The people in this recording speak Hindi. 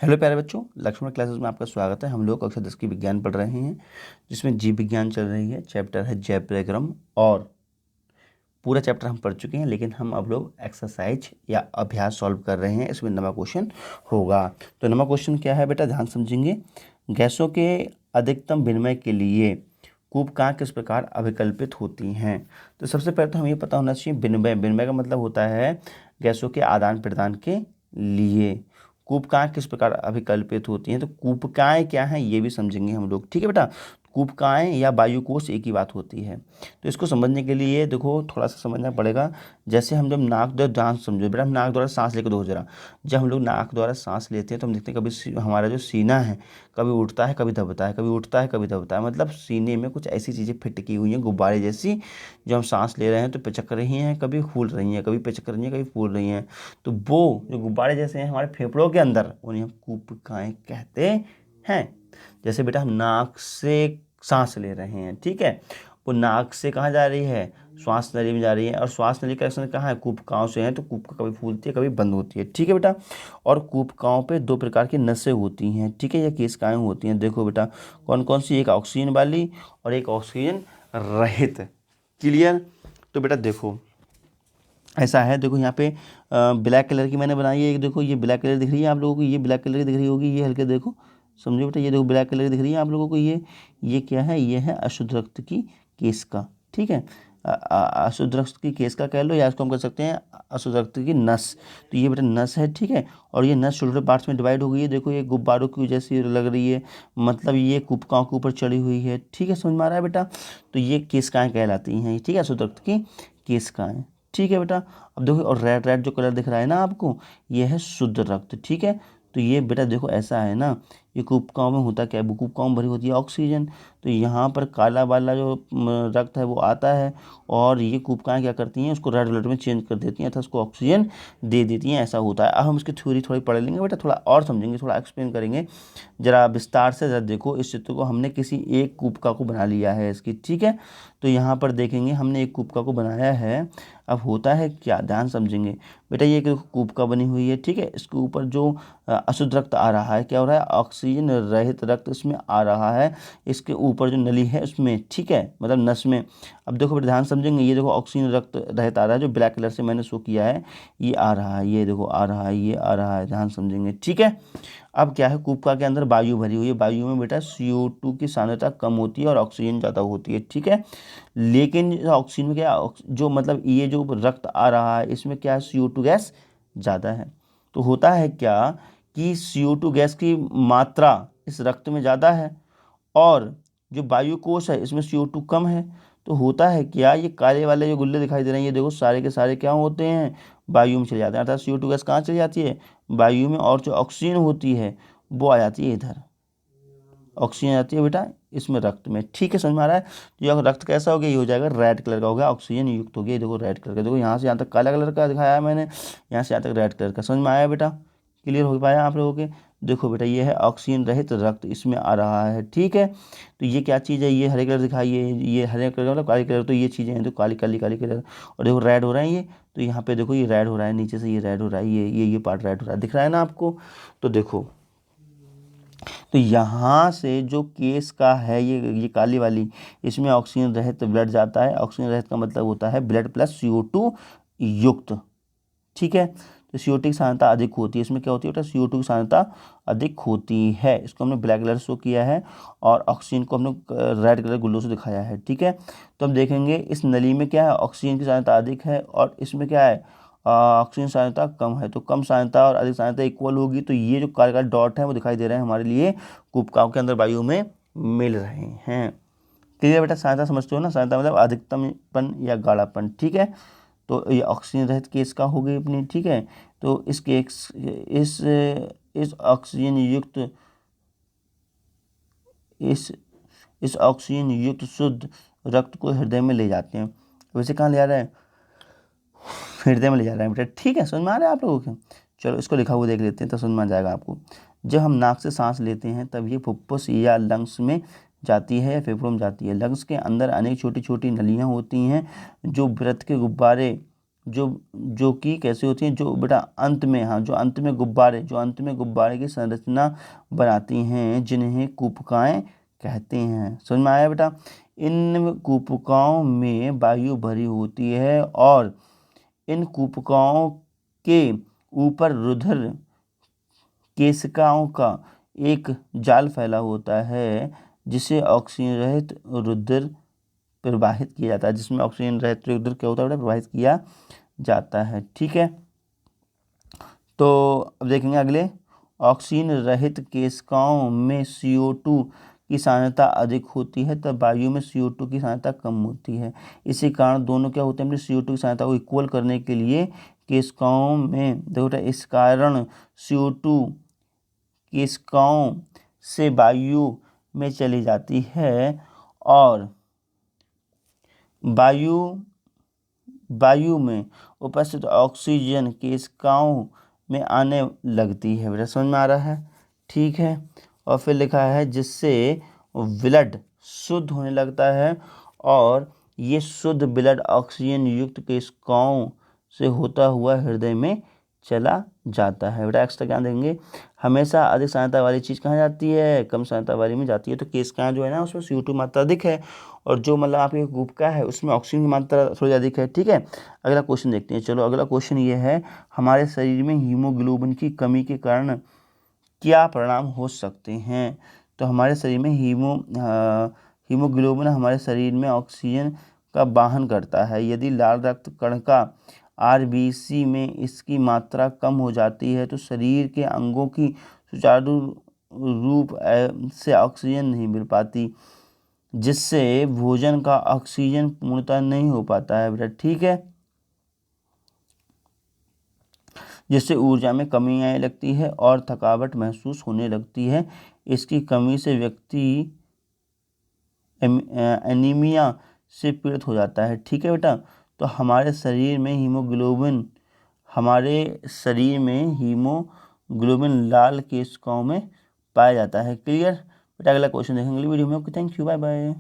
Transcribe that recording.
हेलो प्यारे बच्चों, लक्ष्मण क्लासेस में आपका स्वागत है। हम लोग कक्षा 10 की विज्ञान पढ़ रहे हैं, जिसमें जीव विज्ञान चल रही है। चैप्टर है जैव पर्यायक्रम और पूरा चैप्टर हम पढ़ चुके हैं, लेकिन हम अब लोग एक्सरसाइज या अभ्यास सॉल्व कर रहे हैं। इसमें नवा क्वेश्चन होगा। तो नवा क्वेश्चन क्या है बेटा, ध्यान समझेंगे। गैसों के अधिकतम विनिमय के लिए कूपकाएं किस प्रकार अभिकल्पित होती हैं। तो सबसे पहले तो हमें ये पता होना चाहिए, विनिमय विनिमय का मतलब होता है गैसों के आदान प्रदान के लिए कूपकाएं किस प्रकार अभिकल्पित होती हैं। तो कूपकाएं क्या हैं ये भी समझेंगे हम लोग, ठीक है बेटा। कूपकाएं या वायुकोश एक ही बात होती है। तो इसको समझने के लिए देखो थोड़ा सा समझना पड़ेगा। जैसे हम जब नाक द्वारा ध्यान समझो बेटा, हम नाक द्वारा सांस लेकर दो जरा। जब हम लोग नाक द्वारा सांस लेते हैं तो हम देखते हैं कभी हमारा जो सीना है कभी उठता है कभी दबता है, कभी उठता है कभी दबता है। मतलब सीने में कुछ ऐसी चीज़ें फिट की हुई हैं गुब्बारे जैसी, जो हम सांस ले रहे हैं तो पिचक रही हैं, कभी फूल रही हैं, कभी पिचक रही हैं, कभी फूल रही हैं। तो वो जो गुब्बारे जैसे हैं हमारे फेफड़ों के अंदर, उन्हें हम कूपकाएं कहते हैं। जैसे बेटा हम नाक से सांस ले रहे हैं, ठीक है, वो नाक से कहाँ जा रही है, श्वास नली में जा रही है। और श्वास नली का एक्शन कहाँ है, कूपकाओं से है। तो कूपका कभी फूलती है कभी बंद होती है, ठीक है बेटा। और कूपकाओं पे दो प्रकार की नसें होती हैं, ठीक है, या केशिकाएं होती हैं। देखो बेटा कौन कौन सी, एक ऑक्सीजन वाली और एक ऑक्सीजन रहित। क्लियर। तो बेटा देखो ऐसा है, देखो यहाँ पे ब्लैक कलर की मैंने बनाई है एक। देखो ये ब्लैक कलर दिख रही है आप लोगों को, ये ब्लैक कलर की दिख रही होगी, ये हल्के देखो, समझो बेटा। ये देखो ब्लैक कलर की दिख रही है आप लोगों को, ये क्या है, ये है अशुद्ध रक्त की केशिका, ठीक है। अशुद्ध रक्त की केशिका कह लो, या इसको हम कह सकते हैं अशुद्ध रक्त की नस। तो ये बेटा नस है, ठीक है। और ये नस छोटे छोटे पार्ट्स में डिवाइड हो गई है। देखो ये गुब्बारों की जैसी लग रही है, मतलब ये कूपकाओं के ऊपर चढ़ी हुई है, ठीक है, समझ में आ रहा है बेटा। तो ये केशिकाएं कहलाती हैं, ठीक है, अशुद्ध रक्त की केशिकाएं, ठीक है बेटा। अब देखो और रेड रेड जो कलर दिख रहा है ना आपको, ये है शुद्ध रक्त, ठीक है। तो ये बेटा देखो ऐसा है ना, ये कूपकाओं में होता क्या है, कूपकाओं में भरी होती है ऑक्सीजन। तो यहाँ पर काला वाला जो रक्त है वो आता है, और ये कूपकाएं क्या करती हैं, उसको रेड ब्लड में चेंज कर देती हैं, अर्थात उसको ऑक्सीजन दे देती हैं। ऐसा होता है। अब हम इसकी थ्योरी थोड़ी पढ़ लेंगे बेटा, थोड़ा और समझेंगे, थोड़ा एक्सप्लेन करेंगे जरा विस्तार से। जरा देखो इस चित्र को, हमने किसी एक कूपका को बना लिया है इसकी, ठीक है। तो यहाँ पर देखेंगे हमने एक कूपका को बनाया है। अब होता है क्या, ध्यान समझेंगे बेटा। ये एक कूपका बनी हुई है, ठीक है। इसके ऊपर जो अशुद्ध रक्त आ रहा है, क्या हो रहा है, ऑक्सीजन रहित रक्त इसमें आ रहा है। इसके ऊपर जो नली है उसमें, ठीक है, मतलब नस में। अब देखो बेटा ध्यान समझेंगे, ये देखो ऑक्सीजन रक्त रहित आ रहा है, जो ब्लैक कलर से मैंने शो किया है, ये आ रहा है, ये देखो आ रहा है, ये आ रहा है, ध्यान समझेंगे, ठीक है। अब क्या है, कूपका के अंदर वायु भरी हुई है। वायु में बेटा CO2 की सांद्रता कम होती है और ऑक्सीजन ज़्यादा होती है, ठीक है। लेकिन ऑक्सीजन में क्या, जो मतलब ये जो रक्त आ रहा है इसमें क्या है, CO2 गैस ज़्यादा है। तो होता है क्या कि CO2 गैस की मात्रा इस रक्त में ज़्यादा है, और जो वायु कोश है इसमें CO2 कम है। तो होता है क्या, ये काले वाले जो गुल्ले दिखाई दे रहे हैं, ये देखो सारे के सारे क्या होते हैं, वायु में चले जाते हैं। अर्थात CO2 गैस कहाँ चली जाती है, वायु में। और जो ऑक्सीजन होती है वो आ जाती है इधर, ऑक्सीजन आती है बेटा इसमें रक्त में, ठीक है, समझ में आ रहा है। तो ये रक्त कैसा हो गया, ये हो जाएगा रेड कलर का हो गया, ऑक्सीजन युक्त हो गया। देखो रेड कलर का, देखो यहाँ से यहाँ तक काला कलर का दिखाया है मैंने, यहाँ से यहाँ तक रेड कलर का, समझ में आया बेटा, क्लियर हो पाया आप लोगों के। देखो बेटा ये है ऑक्सीजन रहित रक्त, इसमें आ रहा है, ठीक है। तो ये क्या चीज़ है, ये हरे कलर दिखाई है, ये हरे कलर मतलब काली कलर। तो ये चीज़ें हैं तो काली काली काली कलर, और देखो रेड हो रहा है ये। तो यहाँ पे देखो ये रेड हो रहा है, नीचे से ये रेड हो रहा है, ये पार्ट रेड हो रहा है, दिख रहा है ना आपको। तो देखो, तो यहाँ से जो केस का है, ये काली वाली, इसमें ऑक्सीजन रहित ब्लड जाता है। ऑक्सीजन रहित का मतलब होता है ब्लड प्लस CO2 युक्त, ठीक है। तो CO2 की सांद्रता अधिक होती है, इसमें क्या होती है बेटा, CO2 की सांद्रता अधिक होती है। इसको हमने ब्लैक कलर शो किया है, और ऑक्सीजन को हमने रेड कलर गुल्लों से दिखाया है, ठीक है। तो हम देखेंगे इस नली में क्या है, ऑक्सीजन की सांद्रता अधिक है, और इसमें क्या है, ऑक्सीजन सांद्रता कम है। तो कम सांद्रता और अधिक सांद्रता इक्वल होगी। तो ये जो काले काले डॉट है वो दिखाई दे रहे हैं हमारे लिए, कूपकाओं के अंदर वायु में मिल रहे हैं। क्लियर बेटा, सांद्रता समझते हो ना, सांद्रता मतलब अधिकतमपन या गाढ़ापन, ठीक है। तो ये ऑक्सीजन रहित केस का हो गई अपनी, ठीक है। तो इसके इस ऑक्सीजन युक्त इस ऑक्सीजन युक्त शुद्ध रक्त को हृदय में ले जाते हैं। वैसे कहाँ ले जा रहा है, हृदय में ले जा रहा है बेटा, ठीक है, समझ में आ रहा है आप लोगों के। चलो इसको लिखा हुआ देख लेते हैं तो समझ में आ जाएगा आपको। जब हम नाक से सांस लेते हैं तब ये फुफ्फुस या लंग्स में जाती है या फेफड़ों में जाती है। लंग्स के अंदर अनेक छोटी छोटी नलियाँ होती हैं जो वृत्त के गुब्बारे जो कि कैसे होती हैं, जो बेटा अंत में, हाँ, जो अंत में गुब्बारे की संरचना बनाती हैं, जिन्हें कूपकाएं कहते हैं। समझ में आया बेटा? इन कूपकाओं में वायु भरी होती है और इन कूपकाओं के ऊपर रुधिर केशिकाओं का एक जाल फैला होता है, जिसे ऑक्सीजन रहित रुधिर प्रवाहित किया जाता है, जिसमें ऑक्सीजन रहित रुधिर क्या होता है बेटा? प्रवाहित किया जाता है। ठीक है, तो अब देखेंगे अगले। ऑक्सीजन रहित केशिकाओं में CO2 की सांद्रता अधिक होती है, तब वायु में CO2 की सांद्रता कम होती है। इसी कारण दोनों क्या होते हैं अपने CO2 की सांद्रता को इक्वल करने के लिए केशिकाओं में, देखो बेटा, इस कारण CO2 केशिकाओं से वायु में चली जाती है और वायु में उपस्थित ऑक्सीजन केशिकाओं में आने लगती है। बेटा समझ में आ रहा है? ठीक है, और फिर लिखा है जिससे ब्लड शुद्ध होने लगता है और ये शुद्ध ब्लड ऑक्सीजन युक्त केशिकाओं से होता हुआ हृदय में चला जाता है। बेटा एक्स्ट्रा ध्यान देंगे, हमेशा अधिक सांद्रता वाली चीज़ कहाँ जाती है? कम सांद्रता वाली में जाती है। तो केशिकाएं जो है ना, उसमें CO2 मात्रा अधिक है और जो मतलब आपके गुटखा है उसमें ऑक्सीजन की मात्रा थोड़ी अधिक है। ठीक है, अगला क्वेश्चन देखते हैं। चलो अगला क्वेश्चन ये है, हमारे शरीर में हीमोग्लोबिन की कमी के कारण क्या परिणाम हो सकते हैं? तो हमारे शरीर में हीमोग्लोबिन हमारे शरीर में ऑक्सीजन का वहन करता है। यदि लाल रक्त कण का RBC में इसकी मात्रा कम हो जाती है तो शरीर के अंगों की सुचारू रूप से ऑक्सीजन नहीं मिल पाती, जिससे भोजन का ऑक्सीजन पूर्णतः नहीं हो पाता है। बेटा ठीक है, जिससे ऊर्जा में कमी आने लगती है और थकावट महसूस होने लगती है। इसकी कमी से व्यक्ति एनीमिया से पीड़ित हो जाता है। ठीक है बेटा, तो हमारे शरीर में हीमोग्लोबिन लाल केशिकाओं में पाया जाता है। क्लियर बेटा? अगला क्वेश्चन देखेंगे अगली वीडियो में। Okay, thank you, bye bye.